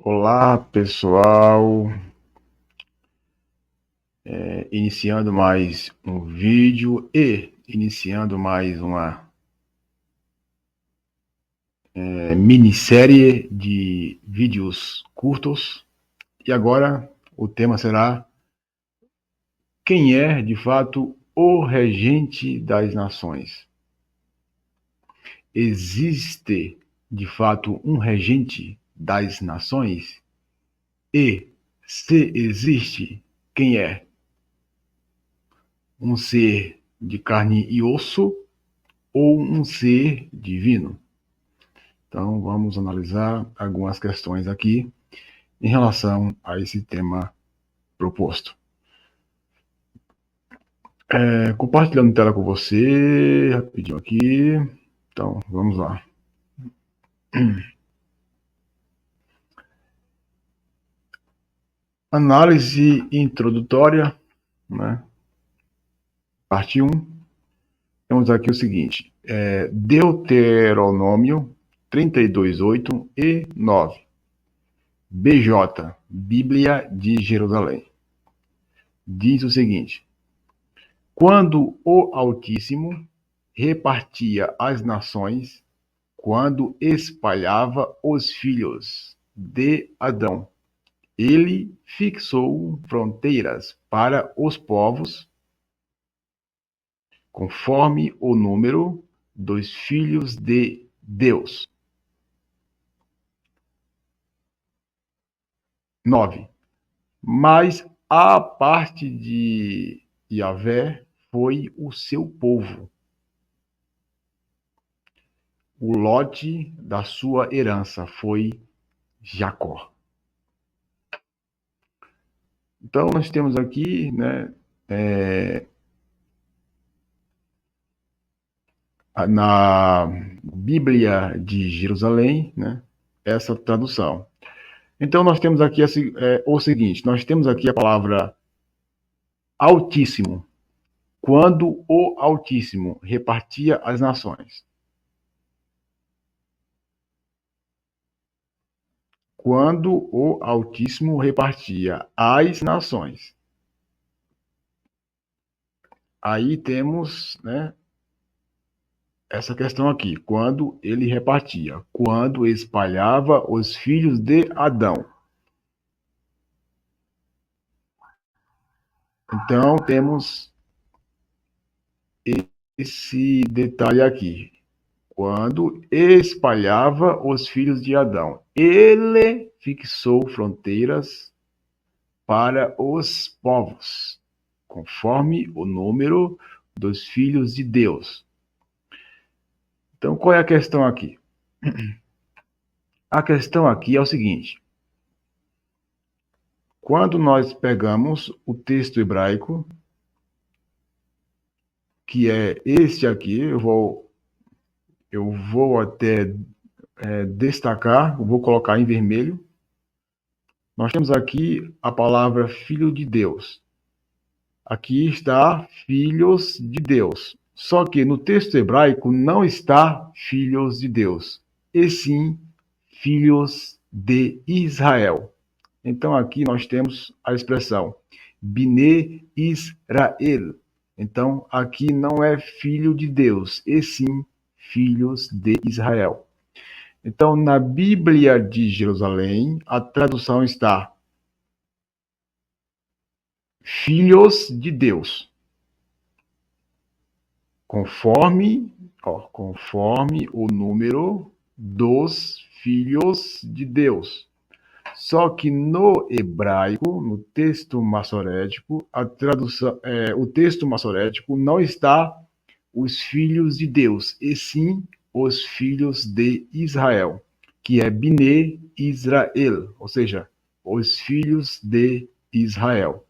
Olá, pessoal. Iniciando mais um vídeo e iniciando mais uma minissérie de vídeos curtos. E agora o tema será: quem é, de fato, o regente das nações? Existe, de fato, um regente das nações? E, se existe, quem é? Um ser de carne e osso ou um ser divino? Então, vamos analisar algumas questões aqui em relação a esse tema proposto. Compartilhando tela com você, rapidinho aqui. Então, vamos lá. Análise introdutória, né? Parte 1. Temos aqui o seguinte: Deuteronômio 32:8 e 9. BJ, Bíblia de Jerusalém. Diz o seguinte: quando o Altíssimo repartia as nações, quando espalhava os filhos de Adão, ele fixou fronteiras para os povos, conforme o número dos filhos de Deus. 9. Mas a parte de Yahvé foi o seu povo, o lote da sua herança foi Jacó. Então, nós temos aqui, né, na Bíblia de Jerusalém, né, essa tradução. Então, nós temos aqui o seguinte: nós temos aqui a palavra Altíssimo, quando o Altíssimo repartia as nações. Quando o Altíssimo repartia as nações. Aí temos, né, essa questão aqui, quando ele repartia, quando espalhava os filhos de Adão. Então, temos esse detalhe aqui, quando espalhava os filhos de Adão. Ele fixou fronteiras para os povos, conforme o número dos filhos de Deus. Então, qual é a questão aqui? A questão aqui é o seguinte: quando nós pegamos o texto hebraico, que é este aqui, eu vou até destacar, vou colocar em vermelho. Nós temos aqui a palavra filho de Deus. Aqui está filhos de Deus. Só que no texto hebraico não está filhos de Deus, e sim filhos de Israel. Então aqui nós temos a expressão Bnei Israel. Então aqui não é filho de Deus, e sim filhos de Israel. Então na Bíblia de Jerusalém, a tradução está filhos de Deus, conforme o número dos filhos de Deus. Só que no hebraico, no texto massorético, a tradução, o texto massorético não está os filhos de Deus, e sim os filhos de Israel, que é Bnei Israel, ou seja, os filhos de Israel.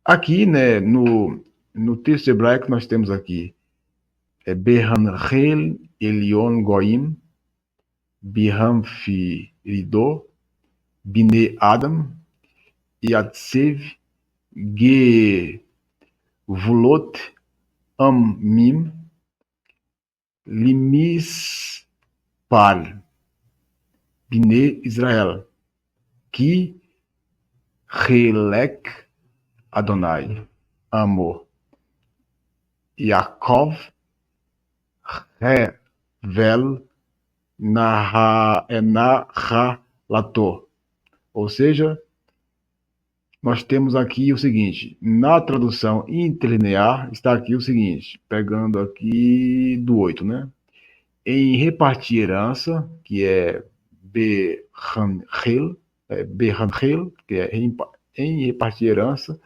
Aqui, né, no texto hebraico, nós temos aqui Behanrel Elion Goim, Biham Firidó, Bnei Adam, Yatsev, Gevulot, Amim, Limis, par, Bnei Israel, Ki Helek Adonai, amor, Yaakov Hevel Nahalator. Ou seja, nós temos aqui o seguinte, na tradução interlinear está aqui o seguinte, pegando aqui do 8, né? Em repartir herança, que é Behanhel, que é em repartir herança,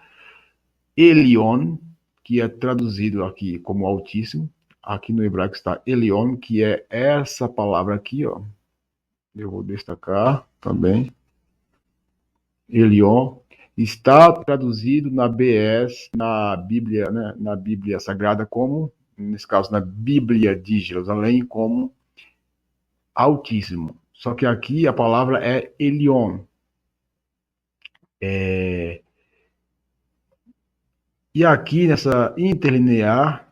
Elion, que é traduzido aqui como Altíssimo, aqui no hebraico está Elion, que é essa palavra aqui, ó. Eu vou destacar também. Elion está traduzido na BS, na Bíblia, né, na Bíblia Sagrada como, nesse caso, na Bíblia de Jerusalém, como Altíssimo. Só que aqui a palavra é Elion. E aqui nessa interlinear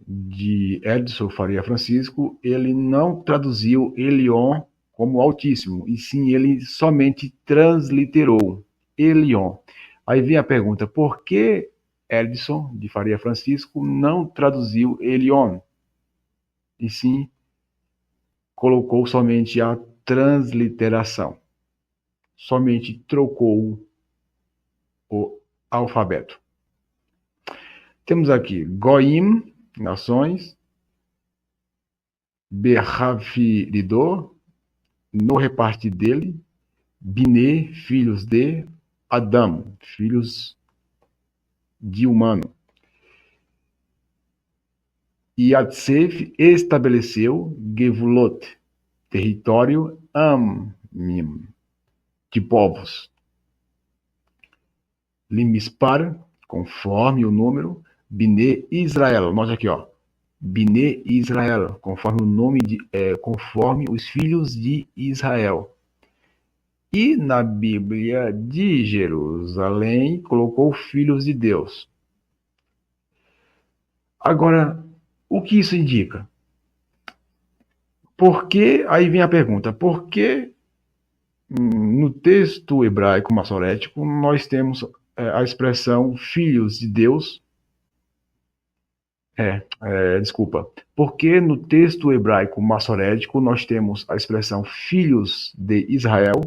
de Edson Faria Francisco, ele não traduziu Elion como Altíssimo, e sim ele somente transliterou Elion. Aí vem a pergunta, por que Edson de Faria Francisco não traduziu Elion? E sim colocou somente a transliteração. Somente trocou o alfabeto. Temos aqui Goim, nações, Behaviridor, no repartir dele, Bine, filhos de Adão, filhos de humano. E Atsef estabeleceu Gevulot, território Amim, de povos. Limispar, conforme o número, Bine Israel. Note aqui, ó. Bine Israel, conforme o nome conforme os filhos de Israel. E na Bíblia de Jerusalém colocou filhos de Deus. Agora, o que isso indica? Por que, aí vem a pergunta, por que no texto hebraico maçorético nós temos a expressão filhos de Deus? Desculpa. Por que no texto hebraico maçorético nós temos a expressão filhos de Israel?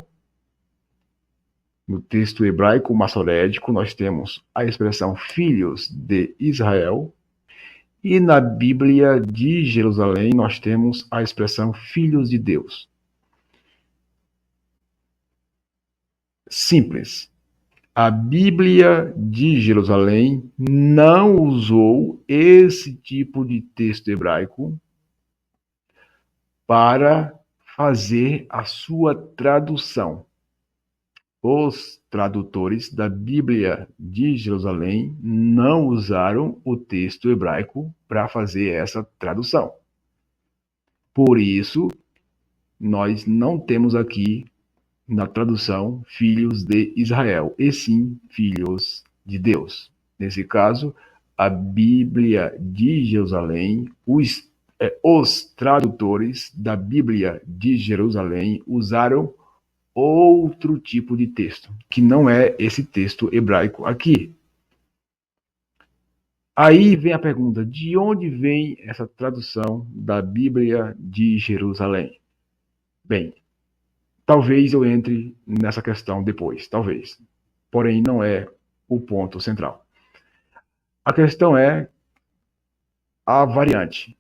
No texto hebraico maçorético nós temos a expressão filhos de Israel. E na Bíblia de Jerusalém nós temos a expressão filhos de Deus. Simples. A Bíblia de Jerusalém não usou esse tipo de texto hebraico para fazer a sua tradução. Os tradutores da Bíblia de Jerusalém não usaram o texto hebraico para fazer essa tradução. Por isso, nós não temos aqui na tradução filhos de Israel, e sim filhos de Deus. Nesse caso, a Bíblia de Jerusalém, os tradutores da Bíblia de Jerusalém usaram outro tipo de texto, que não é esse texto hebraico aqui. Aí vem a pergunta, de onde vem essa tradução da Bíblia de Jerusalém? Bem, talvez eu entre nessa questão depois, talvez. Porém, não é o ponto central. A questão é a variante.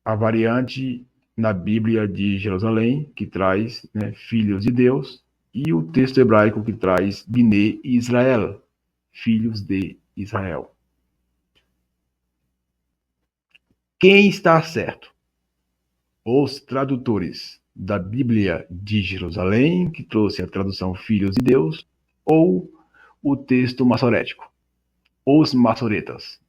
A variante na Bíblia de Jerusalém, que traz filhos de Deus, e o texto hebraico que traz Bnei Israel, filhos de Israel. Quem está certo? Os tradutores da Bíblia de Jerusalém, que trouxe a tradução filhos de Deus, ou o texto maçorético, os maçoretas.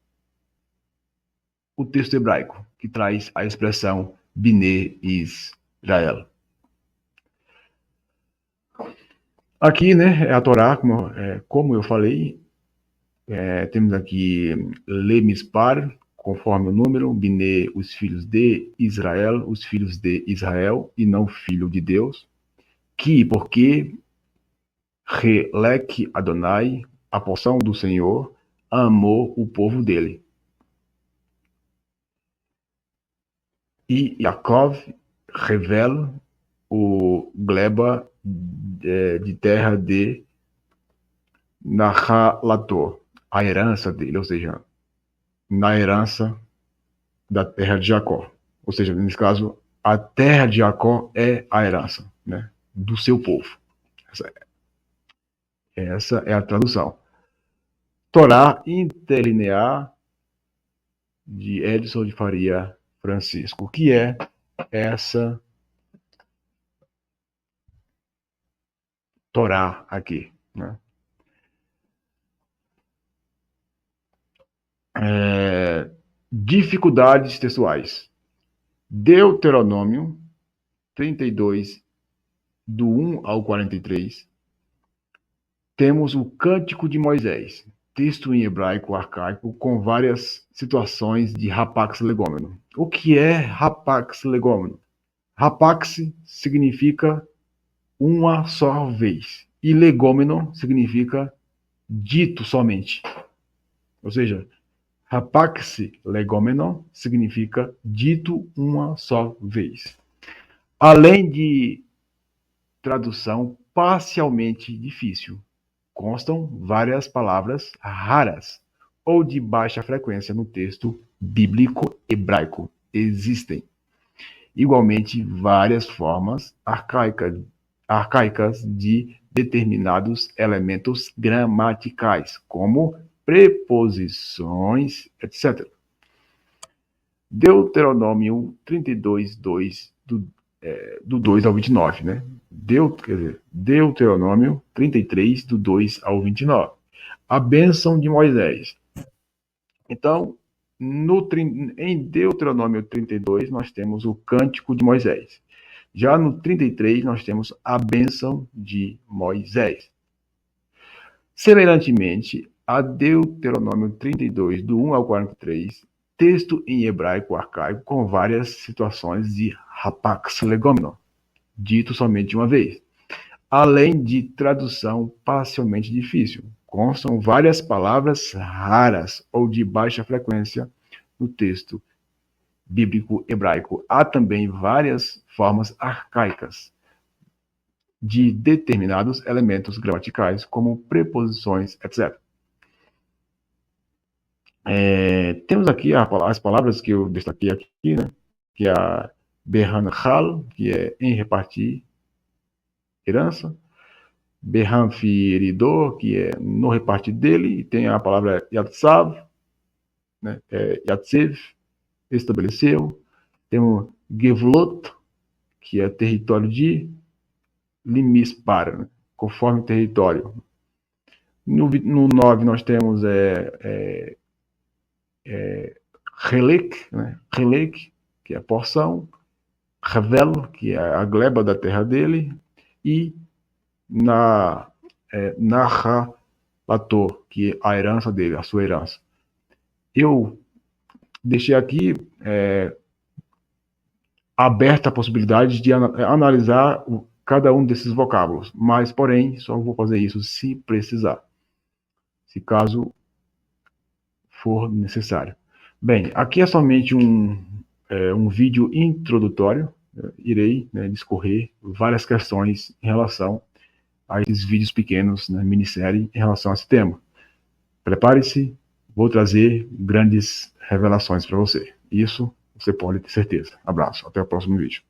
O texto hebraico, que traz a expressão Bnei Israel. Aqui, é a Torá, como eu falei, temos aqui Lemispar, conforme o número, Bnei, os filhos de Israel, os filhos de Israel, e não filho de Deus. Que, porque, Helek Adonai, a porção do Senhor, amou o povo dele. E Yaakov revela o gleba de terra de Nahalator, a herança dele, ou seja, na herança da terra de Jacó. Ou seja, nesse caso, a terra de Jacó é a herança, né, do seu povo. Essa é a tradução. Torá interlinear de Edson de Faria Francisco. O que é essa Torá aqui, né? Dificuldades textuais. Deuteronômio 32, do 1 ao 43. Temos o Cântico de Moisés, texto em hebraico arcaico com várias situações de rapax legômeno. O que é rapax legômeno? Rapax significa uma só vez e legômeno significa dito somente. Ou seja, rapax legômeno significa dito uma só vez. Além de tradução parcialmente difícil, constam várias palavras raras ou de baixa frequência no texto bíblico hebraico. Existem, igualmente, várias formas arcaicas de determinados elementos gramaticais, como preposições, etc. Deuteronômio 32, 2, do 2 ao 29, né? Deuteronômio 33, do 2 ao 29. A bênção de Moisés. Então, em Deuteronômio 32, nós temos o Cântico de Moisés. Já no 33, nós temos a bênção de Moisés. Semelhantemente, a Deuteronômio 32, do 1 ao 43, texto em hebraico arcaico com várias situações de rapax legômeno, dito somente uma vez. Além de tradução parcialmente difícil, constam várias palavras raras ou de baixa frequência no texto bíblico hebraico. Há também várias formas arcaicas de determinados elementos gramaticais, como preposições, etc. Temos aqui as palavras que eu destaquei aqui, né? Que é a Behanchal, que é em repartir herança, Behanfiridor, que é no repartir dele, e tem a palavra Yatsav, né? Yatsev, estabeleceu. Temos Gevlot, que é território de, Limispar, né? Conforme o território. No 9 nós temos Helek, né? Helek, que é a porção, Revel, que é a gleba da terra dele, e Nahalator, que é a herança dele, a sua herança. Eu deixei aqui aberta a possibilidade de analisar cada um desses vocábulos, mas, porém, só vou fazer isso se precisar, se caso for necessário. Bem, aqui é somente um vídeo introdutório. Irei discorrer várias questões em relação a esses vídeos pequenos, minissérie, em relação a esse tema. Prepare-se, vou trazer grandes revelações para você. Isso você pode ter certeza. Abraço, até o próximo vídeo.